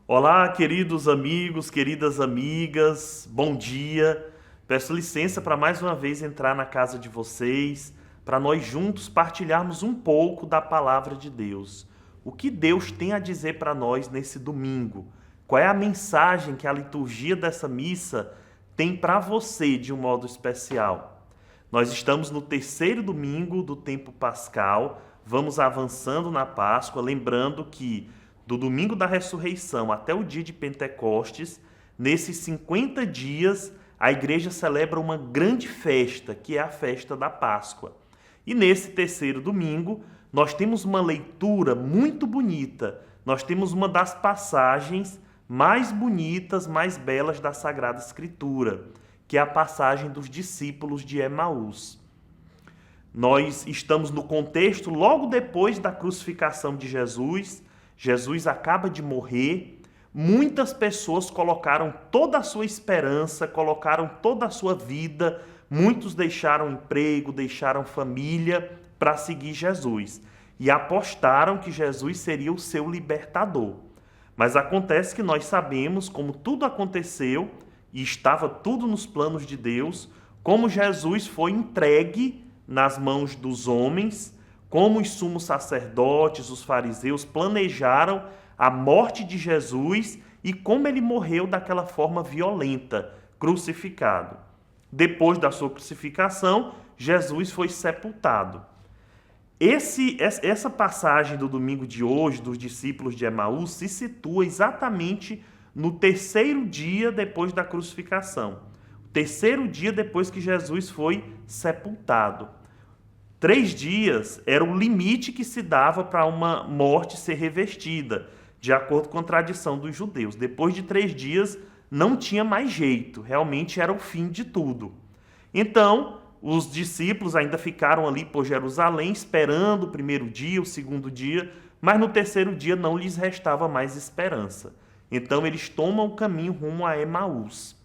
Olá, queridos amigos, queridas amigas, bom dia. Peço licença para mais uma vez entrar na casa de vocês, para nós juntos partilharmos um pouco da palavra de Deus. O que Deus tem a dizer para nós nesse domingo? Qual é a mensagem que a liturgia dessa missa tem para você de um modo especial? Nós estamos no terceiro domingo do tempo pascal, vamos avançando na Páscoa, lembrando que do domingo da ressurreição até o dia de Pentecostes, nesses 50 dias, a igreja celebra uma grande festa, que é a festa da Páscoa. E nesse terceiro domingo, nós temos uma leitura muito bonita, nós temos uma das passagens mais bonitas, mais belas da Sagrada Escritura, que é a passagem dos discípulos de Emaús. Nós estamos no contexto logo depois da crucificação de Jesus. Jesus acaba de morrer, muitas pessoas colocaram toda a sua esperança, colocaram toda a sua vida, muitos deixaram emprego, deixaram família para seguir Jesus e apostaram que Jesus seria o seu libertador. Mas acontece que nós sabemos como tudo aconteceu e estava tudo nos planos de Deus, como Jesus foi entregue nas mãos dos homens, como os sumos sacerdotes, os fariseus planejaram a morte de Jesus e como ele morreu daquela forma violenta, crucificado. Depois da sua crucificação, Jesus foi sepultado. Essa passagem do domingo de hoje, dos discípulos de Emaús, se situa exatamente no terceiro dia depois da crucificação. O terceiro dia depois que Jesus foi sepultado. 3 dias era o limite que se dava para uma morte ser revestida, de acordo com a tradição dos judeus. Depois de 3 dias não tinha mais jeito, realmente era o fim de tudo. Então, os discípulos ainda ficaram ali por Jerusalém, esperando o primeiro dia, o segundo dia, mas no terceiro dia não lhes restava mais esperança. Então, eles tomam o caminho rumo a Emaús.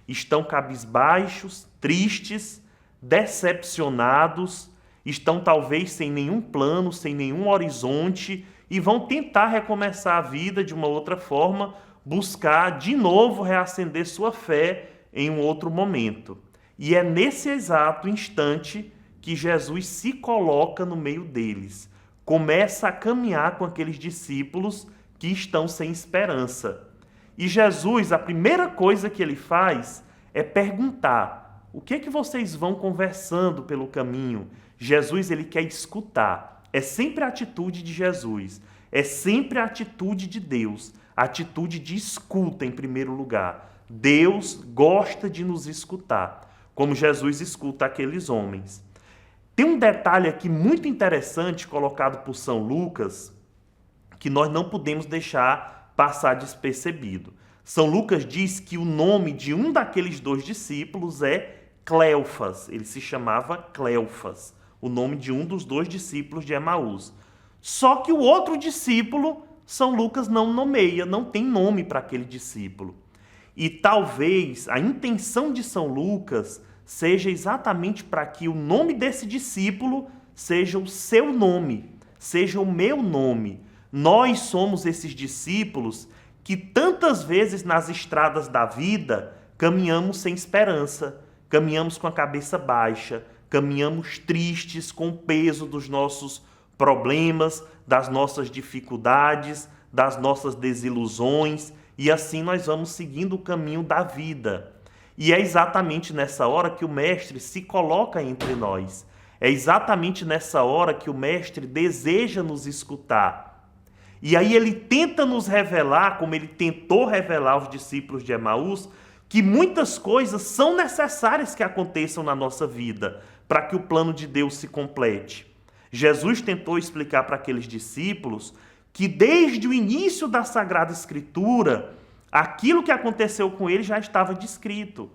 Estão cabisbaixos, tristes, decepcionados, estão talvez sem nenhum plano, sem nenhum horizonte e vão tentar recomeçar a vida de uma outra forma, buscar de novo reacender sua fé em um outro momento. E é nesse exato instante que Jesus se coloca no meio deles, começa a caminhar com aqueles discípulos que estão sem esperança. E Jesus, a primeira coisa que ele faz é perguntar: o que é que vocês vão conversando pelo caminho? Jesus, ele quer escutar. É sempre a atitude de Jesus. É sempre a atitude de Deus. A atitude de escuta, em primeiro lugar. Deus gosta de nos escutar, como Jesus escuta aqueles homens. Tem um detalhe aqui muito interessante colocado por São Lucas, que nós não podemos deixar passar despercebido. São Lucas diz que o nome de um daqueles 2 discípulos é Cleofas. Ele se chamava Cleofas, o nome de um dos 2 discípulos de Emaús. Só que o outro discípulo, São Lucas não nomeia, não tem nome para aquele discípulo. E talvez a intenção de São Lucas seja exatamente para que o nome desse discípulo seja o seu nome, seja o meu nome. Nós somos esses discípulos que tantas vezes nas estradas da vida caminhamos sem esperança, caminhamos com a cabeça baixa, caminhamos tristes com o peso dos nossos problemas, das nossas dificuldades, das nossas desilusões, e assim nós vamos seguindo o caminho da vida. E é exatamente nessa hora que o Mestre se coloca entre nós. É exatamente nessa hora que o Mestre deseja nos escutar. E aí ele tenta nos revelar, como ele tentou revelar aos discípulos de Emaús, que muitas coisas são necessárias que aconteçam na nossa vida para que o plano de Deus se complete. Jesus tentou explicar para aqueles discípulos que desde o início da Sagrada Escritura, aquilo que aconteceu com ele já estava descrito.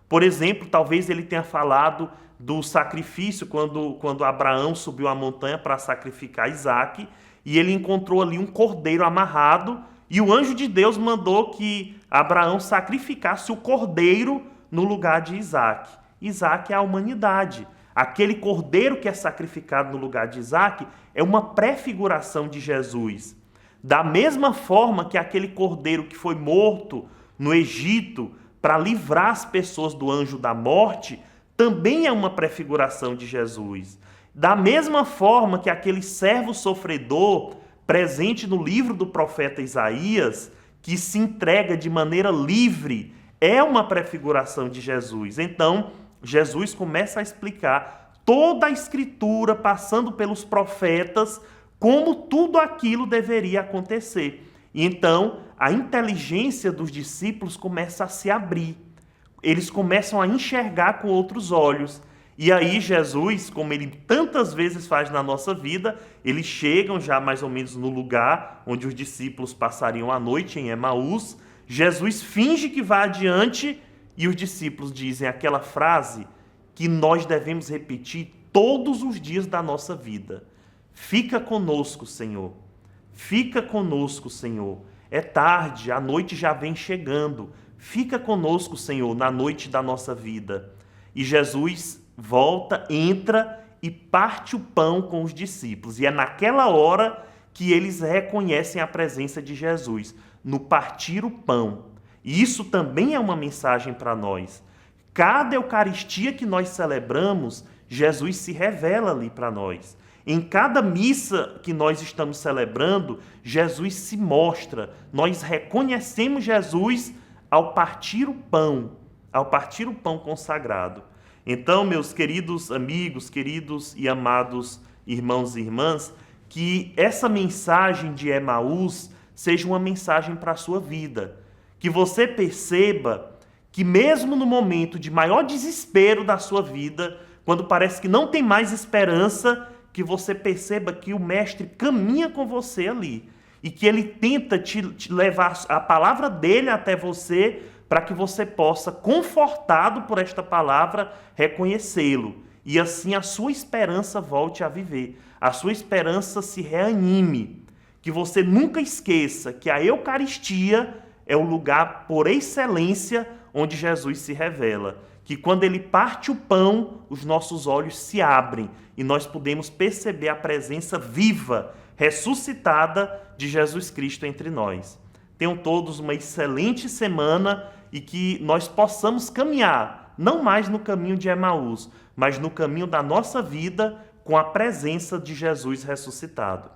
Por exemplo, talvez ele tenha falado do sacrifício quando Abraão subiu a montanha para sacrificar Isaque, e ele encontrou ali um cordeiro amarrado, e o anjo de Deus mandou que Abraão sacrificasse o cordeiro no lugar de Isaque. Isaque é a humanidade. Aquele cordeiro que é sacrificado no lugar de Isaque é uma prefiguração de Jesus. Da mesma forma que aquele cordeiro que foi morto no Egito para livrar as pessoas do anjo da morte, também é uma prefiguração de Jesus. Da mesma forma que aquele servo sofredor presente no livro do profeta Isaías, que se entrega de maneira livre, é uma prefiguração de Jesus. Então, Jesus começa a explicar toda a Escritura, passando pelos profetas, como tudo aquilo deveria acontecer. E então, a inteligência dos discípulos começa a se abrir. Eles começam a enxergar com outros olhos. E aí Jesus, como ele tantas vezes faz na nossa vida, eles chegam já mais ou menos no lugar onde os discípulos passariam a noite em Emaús. Jesus finge que vai adiante e os discípulos dizem aquela frase que nós devemos repetir todos os dias da nossa vida. Fica conosco, Senhor. Fica conosco, Senhor. É tarde, a noite já vem chegando. Fica conosco, Senhor, na noite da nossa vida. E Jesus volta, entra e parte o pão com os discípulos. E é naquela hora que eles reconhecem a presença de Jesus, no partir o pão. E isso também é uma mensagem para nós. Cada Eucaristia que nós celebramos, Jesus se revela ali para nós. Em cada missa que nós estamos celebrando, Jesus se mostra. Nós reconhecemos Jesus ao partir o pão consagrado. Então, meus queridos amigos, queridos e amados irmãos e irmãs, que essa mensagem de Emaús seja uma mensagem para a sua vida. Que você perceba que mesmo no momento de maior desespero da sua vida, quando parece que não tem mais esperança, que você perceba que o Mestre caminha com você ali e que ele tenta te levar a palavra dele até você para que você possa, confortado por esta palavra, reconhecê-lo. E assim a sua esperança volte a viver, a sua esperança se reanime. Que você nunca esqueça que a Eucaristia é o lugar por excelência onde Jesus se revela. Que quando ele parte o pão, os nossos olhos se abrem e nós podemos perceber a presença viva, ressuscitada de Jesus Cristo entre nós. Tenham todos uma excelente semana e que nós possamos caminhar, não mais no caminho de Emaús, mas no caminho da nossa vida com a presença de Jesus ressuscitado.